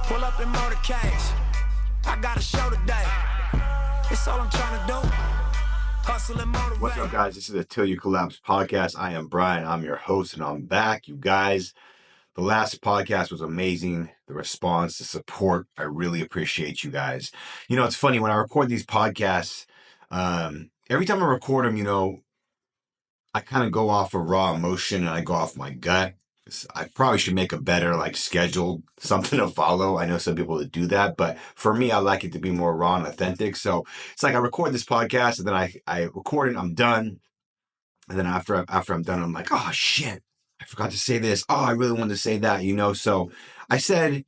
Pull up in motorcades. I got a show today. It's all I'm trying to do. Hustle and motivate. What's up, guys? This is the Til You Collapse Podcast. I am Brian. I'm your host, and I'm back. You guys, the last podcast was amazing. The response, the support, I really appreciate you guys. You know, it's funny, when I record these podcasts, every time I record them, I kind of go off of raw emotion and I go off my gut. I probably should make a better schedule, something to follow. I know some people that do that, but for me, I like it to be more raw and authentic. So it's like I record this podcast and then I record it, I'm done. And then after I'm done, I'm like, oh shit, I forgot to say this. Oh, I really wanted to say that, So I said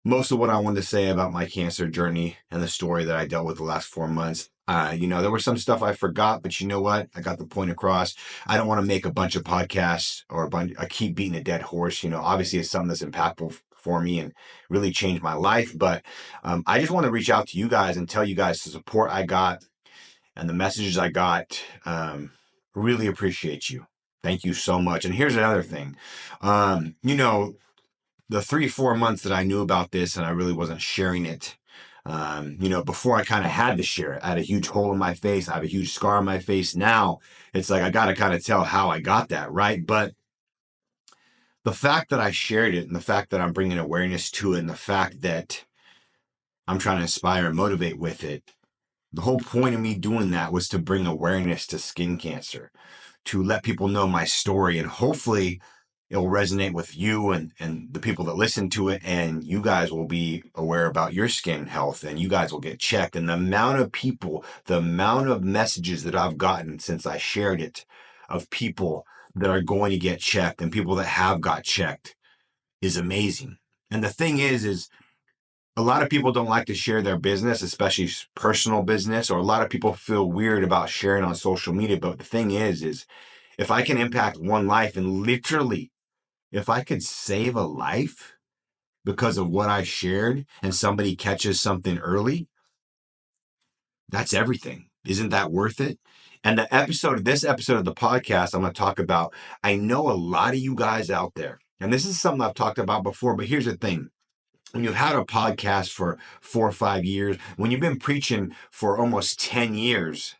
most of what I wanted to say about my cancer journey and the story that I dealt with the last 4 months. There was some stuff I forgot, but you know what? I got the point across. I don't want to make a bunch of podcasts or I keep beating a dead horse. Obviously it's something that's impactful for me and really changed my life. But I just want to reach out to you guys and tell you guys the support I got and the messages I got. Really appreciate you. Thank you so much. And here's another thing. The 3-4 months that I knew about this and I really wasn't sharing it, before I kind of had to share it. I had a huge hole in my face. I have a huge scar on my face. Now it's like I got to kind of tell how I got that, right? But the fact that I shared it and the fact that I'm bringing awareness to it and the fact that I'm trying to inspire and motivate with it, the whole point of me doing that was to bring awareness to skin cancer, to let people know my story, and hopefully it'll resonate with you and the people that listen to it, and you guys will be aware about your skin health and you guys will get checked. And the amount of people, the amount of messages that I've gotten since I shared it of people that are going to get checked and people that have got checked is amazing. And the thing is a lot of people don't like to share their business, especially personal business, or a lot of people feel weird about sharing on social media. But the thing is if I can impact one life, and literally, if I could save a life because of what I shared and somebody catches something early, that's everything. Isn't that worth it? And this episode of the podcast, I'm going to talk about, I know a lot of you guys out there, and this is something I've talked about before, but here's the thing. When you've had a podcast for 4 or 5 years, when you've been preaching for almost 10 years,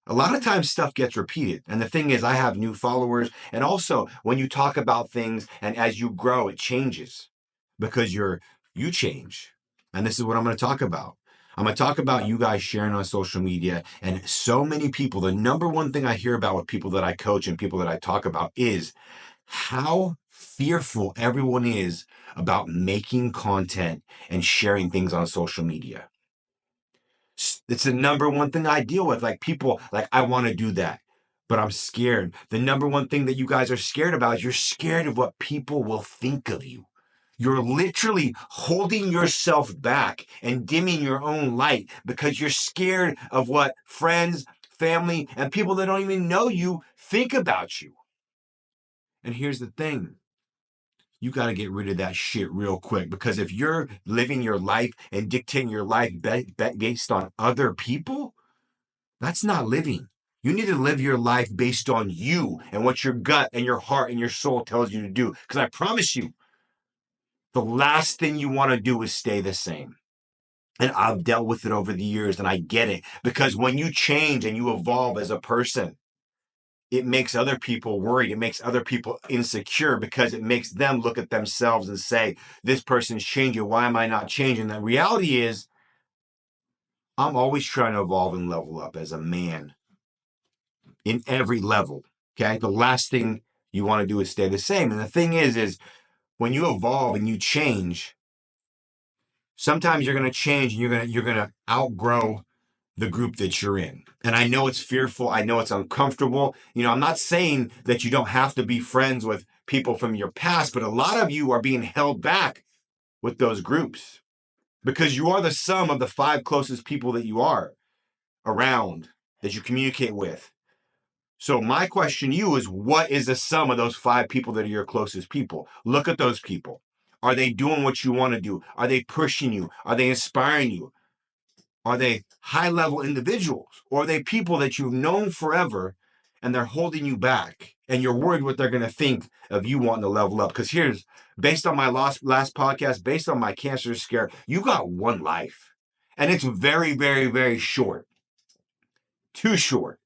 a lot of times stuff gets repeated. And the thing is, I have new followers. And also when you talk about things and as you grow, it changes because you change. And this is what I'm going to talk about. I'm going to talk about you guys sharing on social media. And so many people, the number one thing I hear about with people that I coach and people that I talk about is how fearful everyone is about making content and sharing things on social media. It's the number one thing I deal with. People, I want to do that, but I'm scared. The number one thing that you guys are scared about is you're scared of what people will think of you. You're literally holding yourself back and dimming your own light because you're scared of what friends, family, and people that don't even know you think about you. And here's the thing. You got to get rid of that shit real quick, because if you're living your life and dictating your life based on other people, that's not living. You need to live your life based on you and what your gut and your heart and your soul tells you to do. Because I promise you, the last thing you want to do is stay the same. And I've dealt with it over the years and I get it, because when you change and you evolve as a person, it makes other people worried. It makes other people insecure because it makes them look at themselves and say, this person's changing. Why am I not changing? The reality is, I'm always trying to evolve and level up as a man in every level. Okay. The last thing you want to do is stay the same. And the thing is when you evolve and you change, sometimes you're going to change and you're going to outgrow the group that you're in. And I know it's fearful. I know it's uncomfortable. I'm not saying that you don't have to be friends with people from your past, but a lot of you are being held back with those groups because you are the sum of the 5 closest people that you are around, that you communicate with. So my question to you is, what is the sum of those 5 people that are your closest people? Look at those people. Are they doing what you want to do? Are they pushing you? Are they inspiring you? Are they high-level individuals, or are they people that you've known forever and they're holding you back and you're worried what they're going to think of you wanting to level up. Because here's, based on my last podcast, based on my cancer scare, you got one life. And it's very, very, very short. Too short.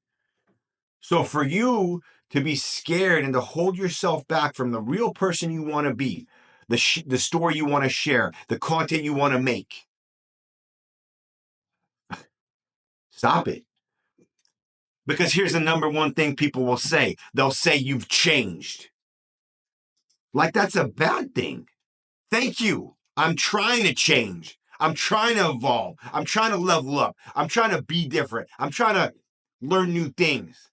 So for you to be scared and to hold yourself back from the real person you want to be, the story you want to share, the content you want to make, stop it. Because here's the number one thing people will say. They'll say you've changed. Like that's a bad thing. Thank you. I'm trying to change. I'm trying to evolve. I'm trying to level up. I'm trying to be different. I'm trying to learn new things.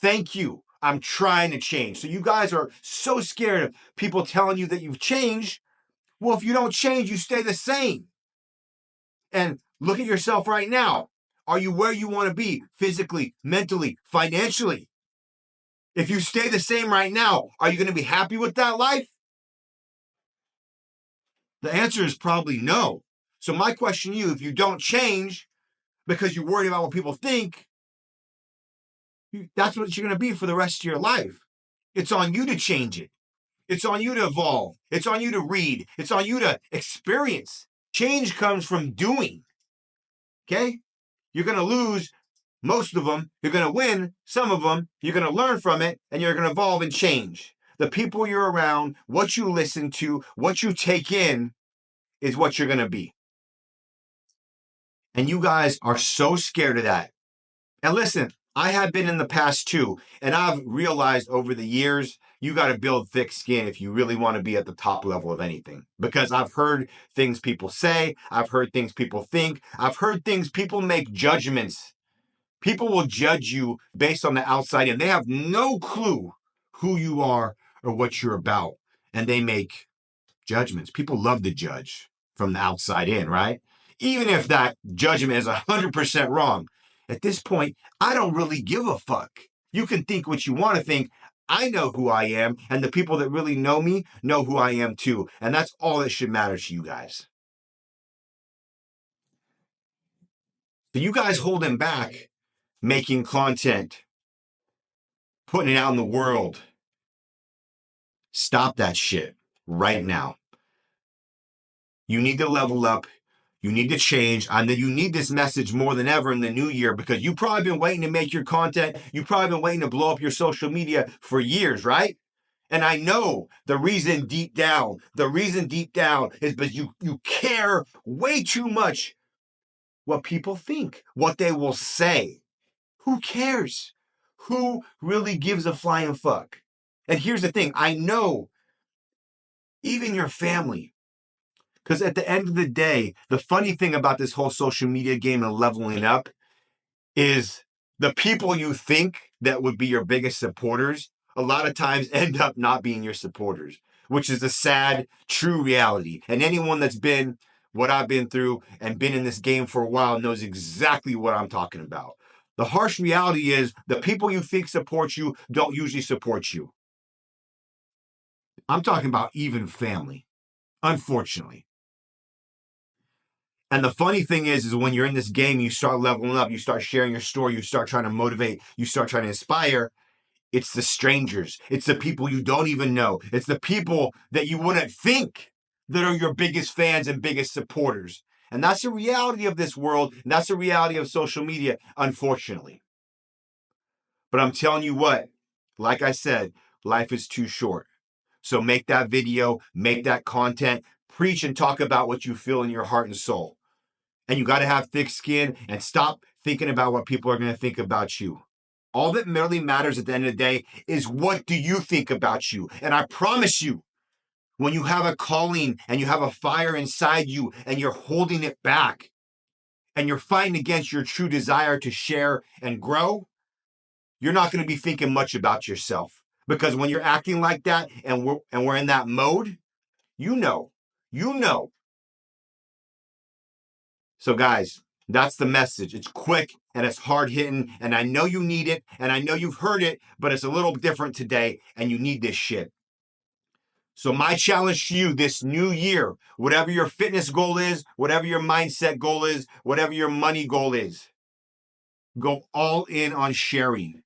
Thank you. I'm trying to change. So you guys are so scared of people telling you that you've changed. Well, if you don't change, you stay the same. And look at yourself right now. Are you where you want to be physically, mentally, financially? If you stay the same right now, are you going to be happy with that life? The answer is probably no. So my question to you, if you don't change because you're worried about what people think, that's what you're going to be for the rest of your life. It's on you to change it. It's on you to evolve. It's on you to read. It's on you to experience. Change comes from doing. Okay? You're going to lose most of them. You're going to win some of them. You're going to learn from it, and you're going to evolve and change. The people you're around, what you listen to, what you take in is what you're going to be. And you guys are so scared of that. And listen, I have been in the past too, and I've realized over the years, you got to build thick skin if you really want to be at the top level of anything. Because I've heard things people say, I've heard things people think, I've heard things people make judgments. People will judge you based on the outside, and they have no clue who you are or what you're about. And they make judgments. People love to judge from the outside in, right? Even if that judgment is 100% wrong. At this point, I don't really give a fuck. You can think what you want to think. I know who I am, and the people that really know me know who I am too. And that's all that should matter to you guys. So you guys holding back, making content, putting it out in the world. Stop that shit right now. You need to level up. You need to change. And then you need this message more than ever in the new year because you've probably been waiting to make your content. You've probably been waiting to blow up your social media for years, right? And I know the reason deep down is because you care way too much what people think, what they will say. Who cares? Who really gives a flying fuck? And here's the thing. I know even your family, because at the end of the day, the funny thing about this whole social media game and leveling up is the people you think that would be your biggest supporters a lot of times end up not being your supporters, which is a sad, true reality. And anyone that's been what I've been through and been in this game for a while knows exactly what I'm talking about. The harsh reality is the people you think support you don't usually support you. I'm talking about even family, unfortunately. And the funny thing is when you're in this game, you start leveling up, you start sharing your story, you start trying to motivate, you start trying to inspire. It's the strangers. It's the people you don't even know. It's the people that you wouldn't think that are your biggest fans and biggest supporters. And that's the reality of this world. And that's the reality of social media, unfortunately. But I'm telling you what, like I said, life is too short. So make that video, make that content, preach and talk about what you feel in your heart and soul. And you got to have thick skin and stop thinking about what people are going to think about you. All that really matters at the end of the day is what do you think about you? And I promise you, when you have a calling and you have a fire inside you and you're holding it back and you're fighting against your true desire to share and grow, you're not going to be thinking much about yourself. Because when you're acting like that and we're in that mode, you know. So guys, that's the message. It's quick and it's hard hitting and I know you need it and I know you've heard it, but it's a little different today and you need this shit. So my challenge to you this new year, whatever your fitness goal is, whatever your mindset goal is, whatever your money goal is, go all in on sharing.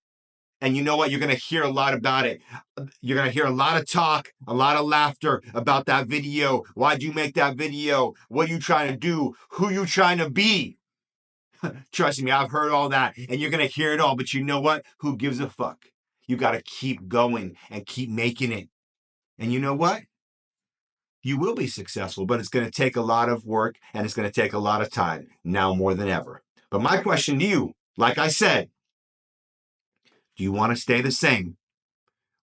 And you know what? You're going to hear a lot about it. You're going to hear a lot of talk, a lot of laughter about that video. Why'd you make that video? What are you trying to do? Who you trying to be? Trust me, I've heard all that, and you're going to hear it all. But you know what? Who gives a fuck? You got to keep going and keep making it. And you know what? You will be successful, but it's going to take a lot of work and it's going to take a lot of time now more than ever. But my question to you, like I said, do you want to stay the same?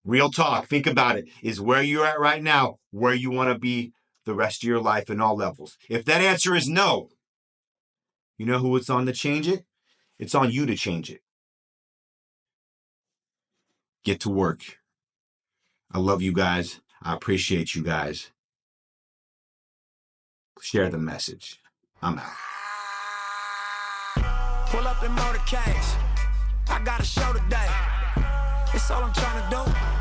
Real talk, think about it. Is where you're at right now where you want to be the rest of your life in all levels? If that answer is no, you know who it's on to change it? It's on you to change it. Get to work. I love you guys. I appreciate you guys. Share the message. I'm out. Pull up in motorcades. I got a show today. It's all I'm trying to do.